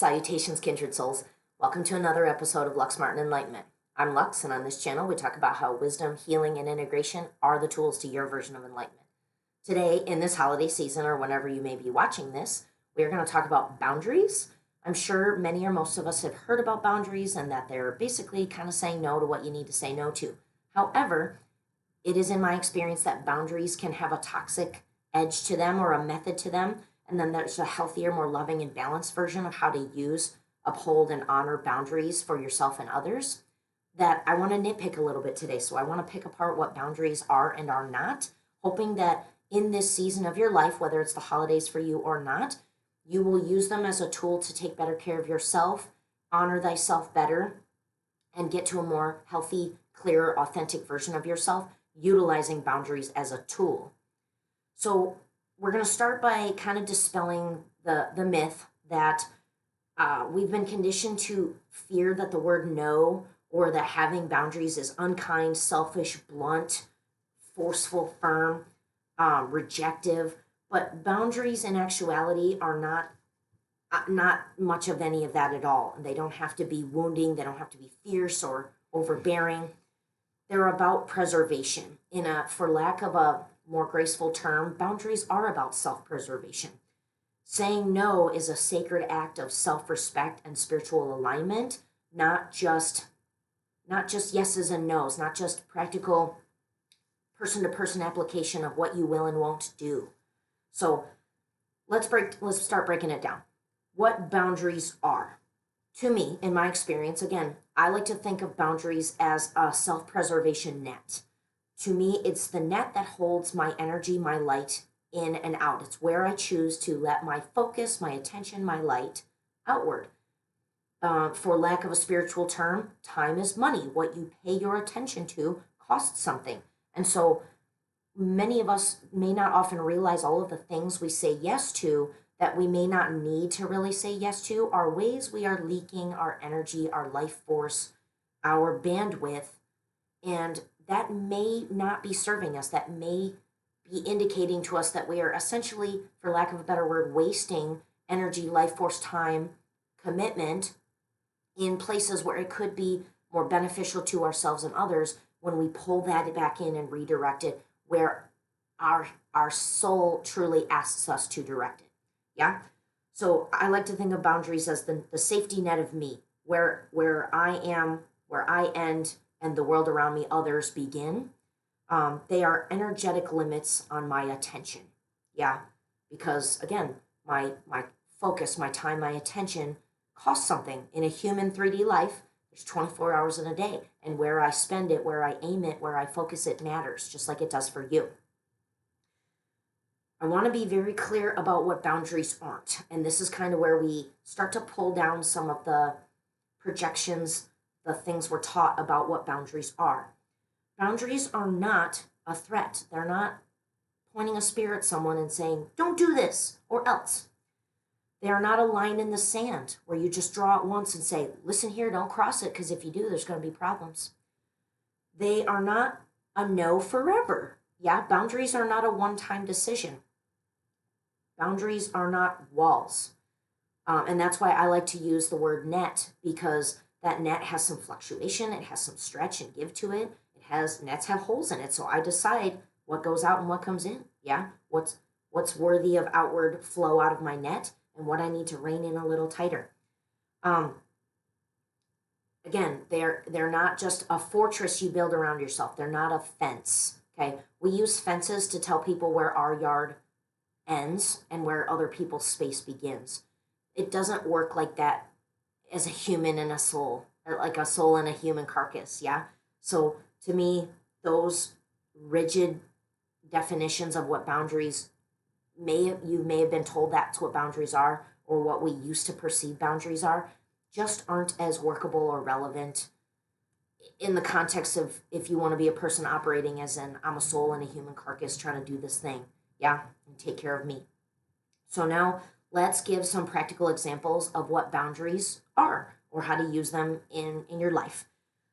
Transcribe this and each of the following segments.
Salutations, kindred souls. Welcome to another episode of Lux Martin Enlightenment. I'm Lux, and on this channel, we talk about how wisdom, healing, and integration are the tools to your version of enlightenment. Today, in this holiday season, or whenever you may be watching this, we are going to talk about boundaries. I'm sure many or most of us have heard about boundaries and that they're basically kind of saying no to what you need to say no to. However, it is in my experience that boundaries can have a toxic edge to them or a method to them. And then there's a healthier, more loving and balanced version of how to use, uphold, and honor boundaries for yourself and others that I want to nitpick a little bit today. So I want to pick apart what boundaries are and are not, hoping that in this season of your life, whether it's the holidays for you or not, you will use them as a tool to take better care of yourself, honor thyself better, and get to a more healthy, clearer, authentic version of yourself, utilizing boundaries as a tool. So we're going to start by kind of dispelling the myth that we've been conditioned to fear that the word no or that having boundaries is unkind, selfish, blunt, forceful, firm, rejective. But boundaries in actuality are not much of any of that at all. They don't have to be wounding. They don't have to be fierce or overbearing. They're about preservation. For lack of a more graceful term, boundaries are about self-preservation. Saying no is a sacred act of self-respect and spiritual alignment, not just yeses and nos, not just practical person-to-person application of what you will and won't do. So let's start breaking it down. What boundaries are. To me, in my experience, again, I like to think of boundaries as a self-preservation net. To me, it's the net that holds my energy, my light in and out. It's where I choose to let my focus, my attention, my light outward. For lack of a spiritual term, time is money. What you pay your attention to costs something. And so many of us may not often realize all of the things we say yes to that we may not need to really say yes to are ways we are leaking our energy, our life force, our bandwidth, and that may not be serving us. That may be indicating to us that we are essentially, for lack of a better word, wasting energy, life force, time, commitment in places where it could be more beneficial to ourselves and others when we pull that back in and redirect it where our soul truly asks us to direct it. Yeah? So I like to think of boundaries as the safety net of me, where I am, where I end, and the world around me, others, begin. They are energetic limits on my attention. Yeah, because again, my focus, my time, my attention costs something. In a human 3D life, there's 24 hours in a day, and where I spend it, where I aim it, where I focus it matters, just like it does for you. I want to be very clear about what boundaries aren't, and this is kind of where we start to pull down some of the projections, the things we're taught about what boundaries are. Boundaries are not a threat. They're not pointing a spear at someone and saying, don't do this or else. They are not a line in the sand where you just draw it once and say, listen here, don't cross it, because if you do, there's going to be problems. They are not a no forever. Yeah, boundaries are not a one-time decision. Boundaries are not walls. And that's why I like to use the word net, because that net has some fluctuation, it has some stretch and give to it. Nets have holes in it, so I decide what goes out and what comes in. Yeah, what's worthy of outward flow out of my net, and what I need to rein in a little tighter. Again, they're not just a fortress you build around yourself. They're not a fence. Okay, we use fences to tell people where our yard ends and where other people's space begins. It doesn't work like that as a human and a soul, like a soul and a human carcass. Yeah, so to me, those rigid definitions of what boundaries you may have been told that's what boundaries are, or what we used to perceive boundaries are, just aren't as workable or relevant in the context of if you want to be a person operating as an I'm a soul in a human carcass trying to do this thing, yeah, and take care of me. So now let's give some practical examples of what boundaries are or how to use them in your life,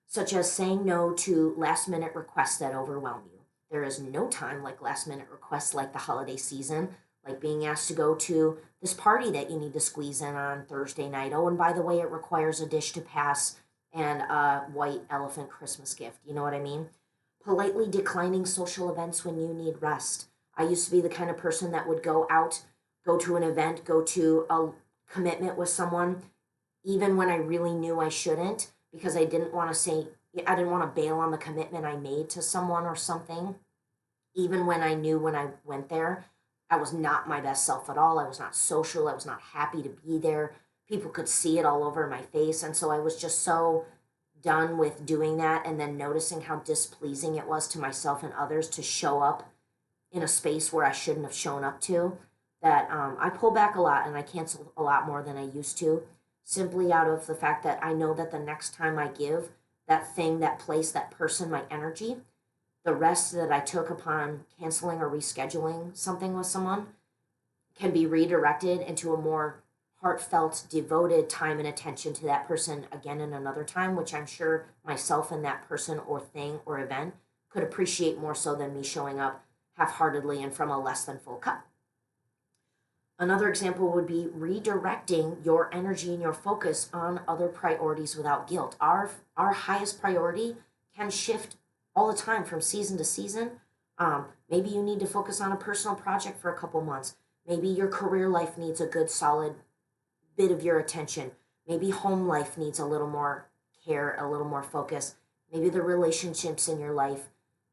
such as saying no to last-minute requests that overwhelm you. There is no time like last-minute requests like the holiday season. like being asked to go to this party that you need to squeeze in on Thursday night. Oh, and by the way, it requires a dish to pass and a white elephant Christmas gift. You know what I mean? Politely declining social events when you need rest. I used to be the kind of person that would go out, go to an event, go to a commitment with someone, even when I really knew I shouldn't, because I didn't want to bail on the commitment I made to someone or something. Even when I knew when I went there, I was not my best self at all. I was not social. I was not happy to be there. People could see it all over my face. And so I was just so done with doing that and then noticing how displeasing it was to myself and others to show up in a space where I shouldn't have shown up to, that I pull back a lot and I cancel a lot more than I used to, simply out of the fact that I know that the next time I give that thing, that place, that person, my energy, the rest that I took upon canceling or rescheduling something with someone can be redirected into a more heartfelt, devoted time and attention to that person again in another time, which I'm sure myself and that person or thing or event could appreciate more so than me showing up half heartedly and from a less than full cup. Another example would be redirecting your energy and your focus on other priorities without guilt. Our highest priority can shift all the time from season to season. Maybe you need to focus on a personal project for a couple months. Maybe your career life needs a good solid bit of your attention. Maybe home life needs a little more care, a little more focus. Maybe the relationships in your life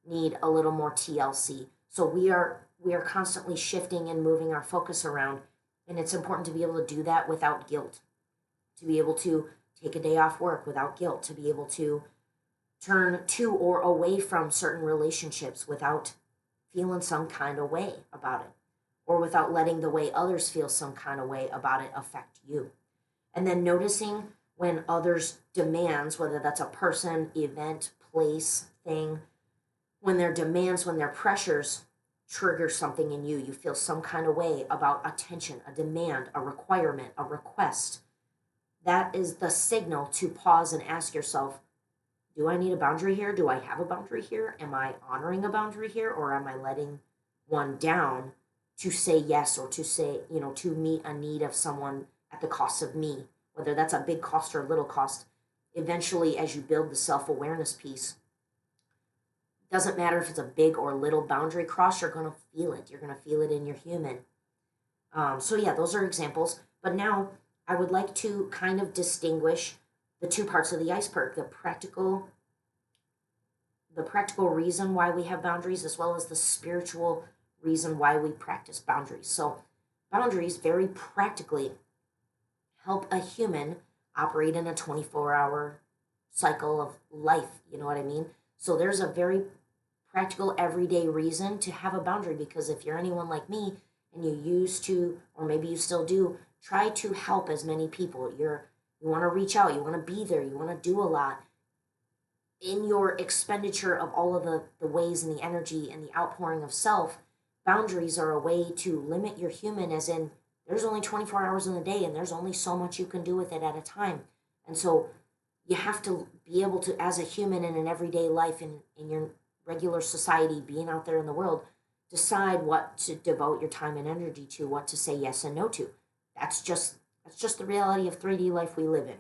need a little more TLC. So we are constantly shifting and moving our focus around, and it's important to be able to do that without guilt. To be able to take a day off work without guilt, to be able to turn to or away from certain relationships without feeling some kind of way about it, or without letting the way others feel some kind of way about it affect you. And then noticing when others' demands, whether that's a person, event, place, thing, when their demands, when their pressures trigger something in you, you feel some kind of way about attention, a demand, a requirement, a request. That is the signal to pause and ask yourself, do I need a boundary here? Do I have a boundary here? Am I honoring a boundary here? Or am I letting one down to say yes, or to say, to meet a need of someone at the cost of me, whether that's a big cost or a little cost? Eventually, as you build the self-awareness piece, doesn't matter if it's a big or little boundary cross, you're going to feel it. You're going to feel it in your human. So yeah, those are examples. But now I would like to kind of distinguish the two parts of the iceberg, the practical reason why we have boundaries, as well as the spiritual reason why we practice boundaries. So boundaries very practically help a human operate in a 24-hour cycle of life. You know what I mean? So there's a very practical everyday reason to have a boundary, because if you're anyone like me and you used to, or maybe you still do, try to help as many people. You want to reach out, you want to be there, you want to do a lot. In your expenditure of all of the ways and the energy and the outpouring of self, boundaries are a way to limit your human, as in there's only 24 hours in the day and there's only so much you can do with it at a time. And so you have to be able to, as a human in an everyday life, in your regular society, being out there in the world, decide what to devote your time and energy to, what to say yes and no to. That's just the reality of 3D life we live in.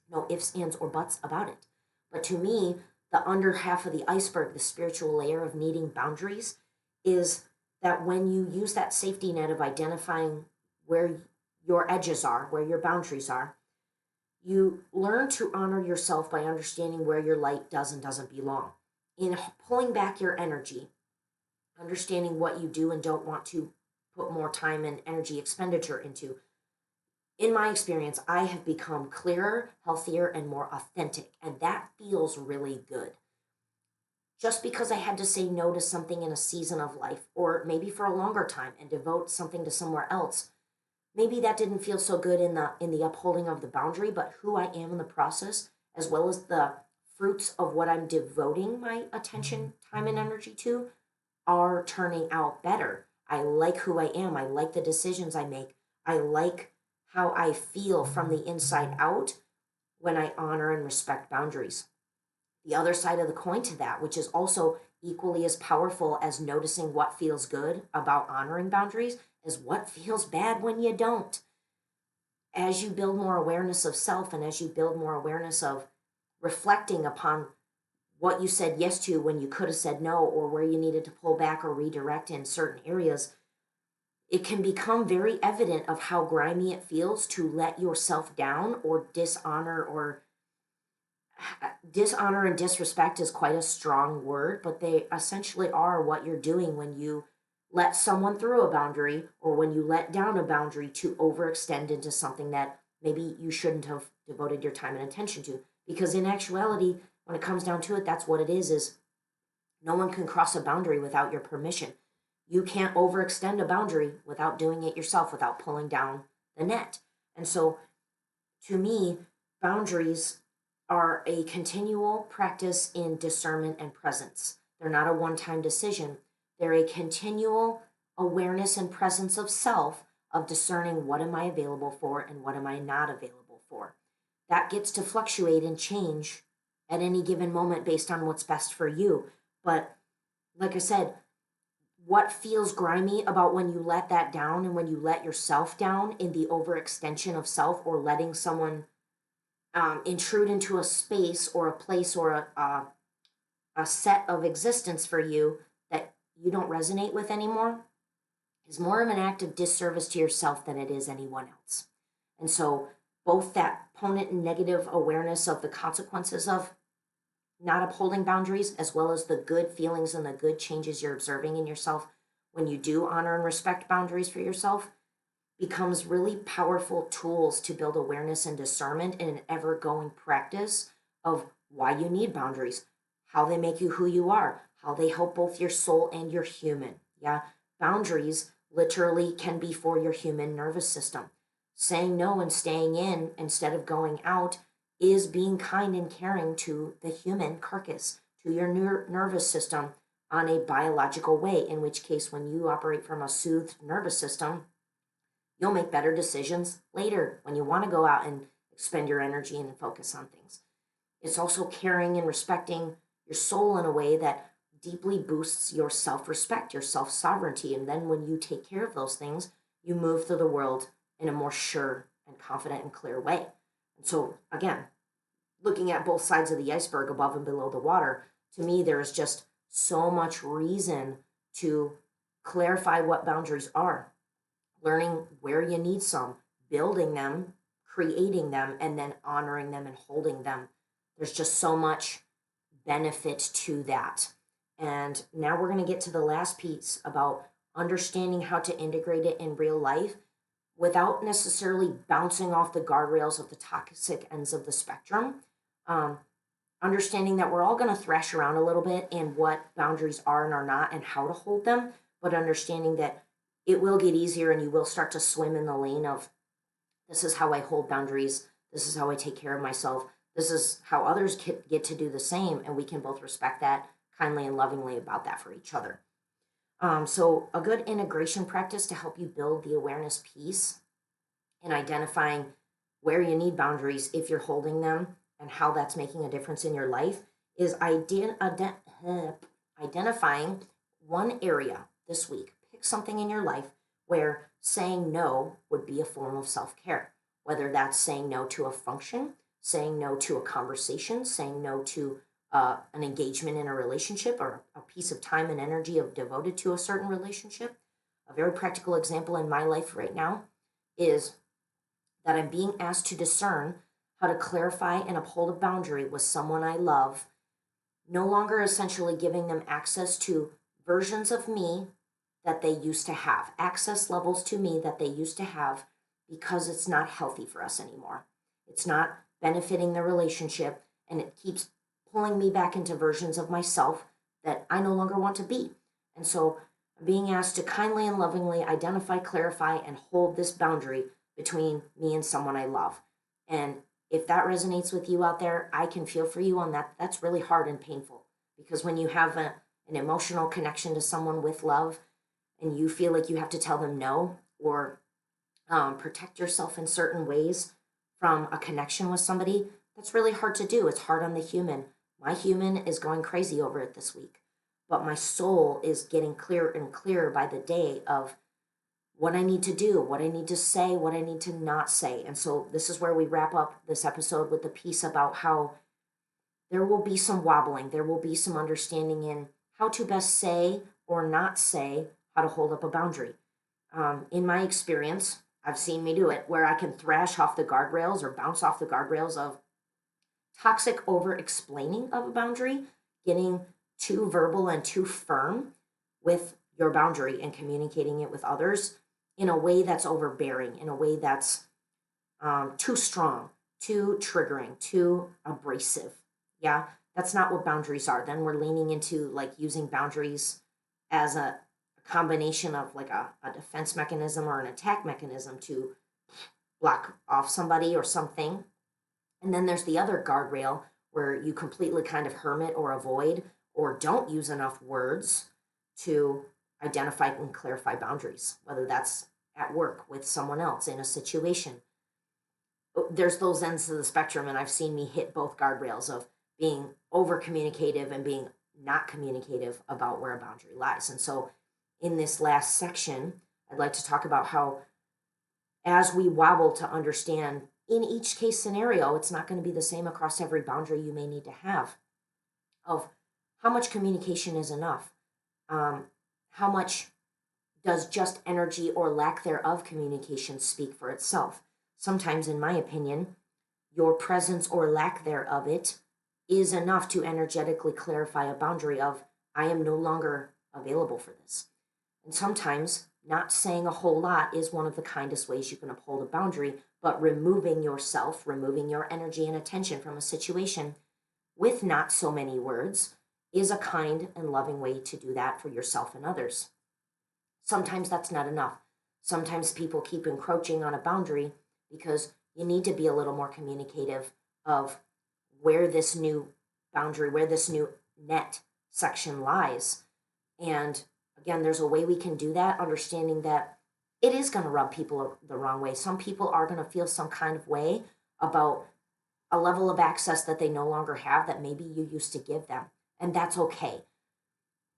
No ifs, ands, or buts about it. But to me, the under half of the iceberg, the spiritual layer of needing boundaries, is that when you use that safety net of identifying where your edges are, where your boundaries are, you learn to honor yourself by understanding where your light does and doesn't belong. In pulling back your energy, understanding what you do and don't want to put more time and energy expenditure into. In my experience, I have become clearer, healthier, and more authentic, and that feels really good. Just because I had to say no to something in a season of life, or maybe for a longer time, and devote something to somewhere else, maybe that didn't feel so good in the upholding of the boundary, but who I am in the process, as well as the fruits of what I'm devoting my attention, time, and energy to, are turning out better. I like who I am. I like the decisions I make. I like how I feel from the inside out when I honor and respect boundaries. The other side of the coin to that, which is also equally as powerful as noticing what feels good about honoring boundaries, is what feels bad when you don't. As you build more awareness of self and as you build more awareness of reflecting upon what you said yes to when you could have said no, or where you needed to pull back or redirect in certain areas, it can become very evident of how grimy it feels to let yourself down or dishonor and disrespect is quite a strong word, but they essentially are what you're doing when you let someone through a boundary or when you let down a boundary to overextend into something that maybe you shouldn't have devoted your time and attention to. Because in actuality, when it comes down to it, that's what it is no one can cross a boundary without your permission. You can't overextend a boundary without doing it yourself, without pulling down the net. And so to me, boundaries are a continual practice in discernment and presence. They're not a one time decision, they're a continual awareness and presence of self, of discerning what am I available for and what am I not available for. That gets to fluctuate and change at any given moment based on what's best for you. But like I said, what feels grimy about when you let that down and when you let yourself down in the overextension of self, or letting someone intrude into a space or a place or a set of existence for you that you don't resonate with anymore, is more of an act of disservice to yourself than it is anyone else. And so both that opponent and negative awareness of the consequences of not upholding boundaries, as well as the good feelings and the good changes you're observing in yourself when you do honor and respect boundaries for yourself, becomes really powerful tools to build awareness and discernment in an ever-going practice of why you need boundaries, how they make you who you are, how they help both your soul and your human. Yeah, boundaries literally can be for your human nervous system. Saying no and staying in instead of going out is being kind and caring to the human carcass, to your nervous system on a biological way, in which case, when you operate from a soothed nervous system, you'll make better decisions later when you want to go out and expend your energy and focus on things. It's also caring and respecting your soul in a way that deeply boosts your self-respect, your self-sovereignty. And then when you take care of those things, you move through the world in a more sure and confident and clear way. And so again, looking at both sides of the iceberg, above and below the water, to me, there is just so much reason to clarify what boundaries are, learning where you need some, building them, creating them, and then honoring them and holding them. There's just so much benefit to that. And now we're going to get to the last piece about understanding how to integrate it in real life without necessarily bouncing off the guardrails of the toxic ends of the spectrum. Understanding that we're all going to thrash around a little bit in what boundaries are and are not and how to hold them, but understanding that it will get easier and you will start to swim in the lane of, this is how I hold boundaries, this is how I take care of myself, this is how others get to do the same, and we can both respect that kindly and lovingly about that for each other. So a good integration practice to help you build the awareness piece in identifying where you need boundaries if you're holding them and how that's making a difference in your life is identifying one area this week. Pick something in your life where saying no would be a form of self-care, whether that's saying no to a function, saying no to a conversation, saying no to an engagement in a relationship, or a piece of time and energy of devoted to a certain relationship. A very practical example in my life right now is that I'm being asked to discern how to clarify and uphold a boundary with someone I love, no longer essentially giving them access to versions of me that they used to have, access levels to me that they used to have, because it's not healthy for us anymore. It's not benefiting the relationship, and it keeps pulling me back into versions of myself that I no longer want to be. And so I'm being asked to kindly and lovingly identify, clarify, and hold this boundary between me and someone I love. And if that resonates with you out there, I can feel for you on that. That's really hard and painful, because when you have an emotional connection to someone with love and you feel like you have to tell them no, or protect yourself in certain ways from a connection with somebody, that's really hard to do. It's hard on the human. My human is going crazy over it this week, but my soul is getting clearer and clearer by the day of what I need to do, what I need to say, what I need to not say. And so this is where we wrap up this episode with the piece about how there will be some wobbling, there will be some understanding in how to best say or not say how to hold up a boundary. In my experience, I've seen me do it where I can thrash off the guardrails or bounce off the guardrails of toxic over explaining of a boundary, getting too verbal and too firm with your boundary and communicating it with others in a way that's overbearing, in a way that's too strong, too triggering, too abrasive. Yeah, that's not what boundaries are. Then we're leaning into like using boundaries as a combination of like a defense mechanism or an attack mechanism to block off somebody or something. And then there's the other guardrail where you completely kind of hermit or avoid or don't use enough words to identify and clarify boundaries, whether that's at work with someone else in a situation. There's those ends of the spectrum, and I've seen me hit both guardrails of being over communicative and being not communicative about where a boundary lies. And so in this last section, I'd like to talk about how as we wobble to understand in each case scenario, it's not going to be the same across every boundary you may need to have, of how much communication is enough, how much does just energy or lack thereof communication speak for itself. Sometimes, in my opinion, your presence or lack thereof it is enough to energetically clarify a boundary of, I am no longer available for this. And sometimes not saying a whole lot is one of the kindest ways you can uphold a boundary, but removing yourself, removing your energy and attention from a situation with not so many words is a kind and loving way to do that for yourself and others. Sometimes that's not enough. Sometimes people keep encroaching on a boundary because you need to be a little more communicative of where this new boundary, where this new net section lies. And again, there's a way we can do that, understanding that it is going to rub people the wrong way. Some people are going to feel some kind of way about a level of access that they no longer have that maybe you used to give them. And that's okay.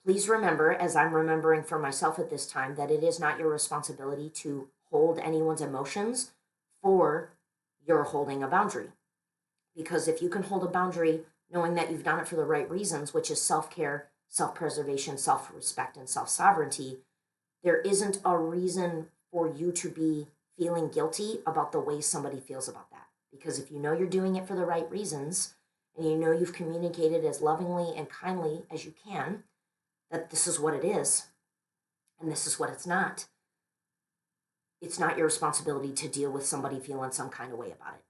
Please remember, as I'm remembering for myself at this time, that it is not your responsibility to hold anyone's emotions for your holding a boundary. Because if you can hold a boundary knowing that you've done it for the right reasons, which is self-care, self-preservation, self-respect, and self-sovereignty, there isn't a reason for you to be feeling guilty about the way somebody feels about that. Because if you know you're doing it for the right reasons, and you know you've communicated as lovingly and kindly as you can, that this is what it is, and this is what it's not your responsibility to deal with somebody feeling some kind of way about it.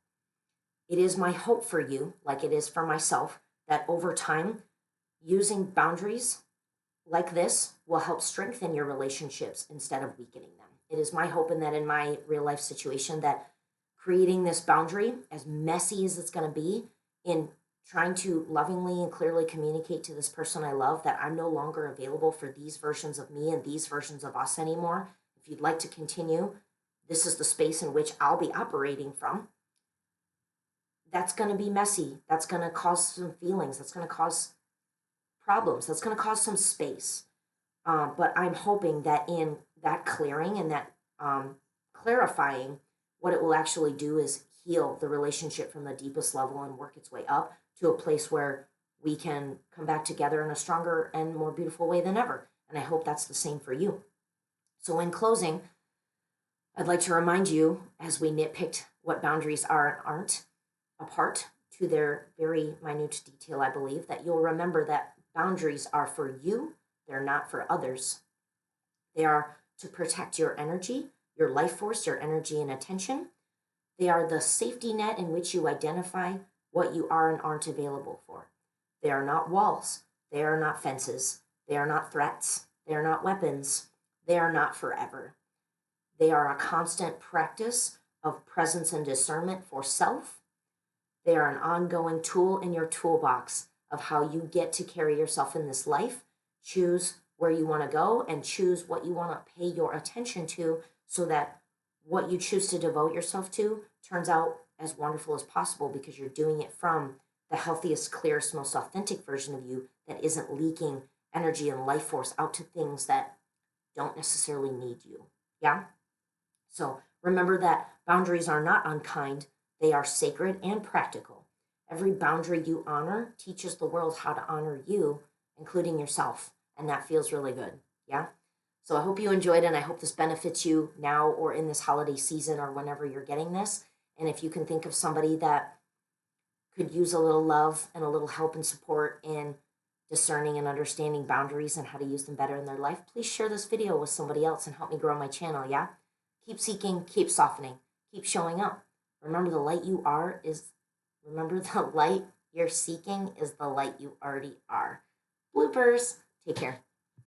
It is my hope for you, like it is for myself, that over time, using boundaries like this will help strengthen your relationships instead of weakening them. It is my hope in that in my real life situation that creating this boundary, as messy as it's going to be, in trying to lovingly and clearly communicate to this person I love that I'm no longer available for these versions of me and these versions of us anymore. If you'd like to continue, this is the space in which I'll be operating from. That's going to be messy. That's going to cause some feelings. That's going to cause problems. That's going to cause some space. But I'm hoping that in that clearing and that clarifying, what it will actually do is heal the relationship from the deepest level and work its way up to a place where we can come back together in a stronger and more beautiful way than ever. And I hope that's the same for you. So in closing, I'd like to remind you, as we nitpicked what boundaries are and aren't, apart to their very minute detail, I believe, that you'll remember that boundaries are for you, they're not for others. They are to protect your energy, your life force, your energy and attention. They are the safety net in which you identify what you are and aren't available for. They are not walls. They are not fences. They are not threats. They are not weapons. They are not forever. They are a constant practice of presence and discernment for self. They are an ongoing tool in your toolbox of how you get to carry yourself in this life, choose where you want to go, and choose what you want to pay your attention to so that what you choose to devote yourself to turns out as wonderful as possible because you're doing it from the healthiest, clearest, most authentic version of you that isn't leaking energy and life force out to things that don't necessarily need you. Yeah? So remember that boundaries are not unkind, they are sacred and practical. Every boundary you honor teaches the world how to honor you, including yourself. And that feels really good. Yeah? So I hope you enjoyed it, and I hope this benefits you now or in this holiday season or whenever you're getting this. And if you can think of somebody that could use a little love and a little help and support in discerning and understanding boundaries and how to use them better in their life, please share this video with somebody else and help me grow my channel, yeah? Keep seeking, keep softening, keep showing up. Remember the light you're seeking is the light you already are. Bloopers. Take care.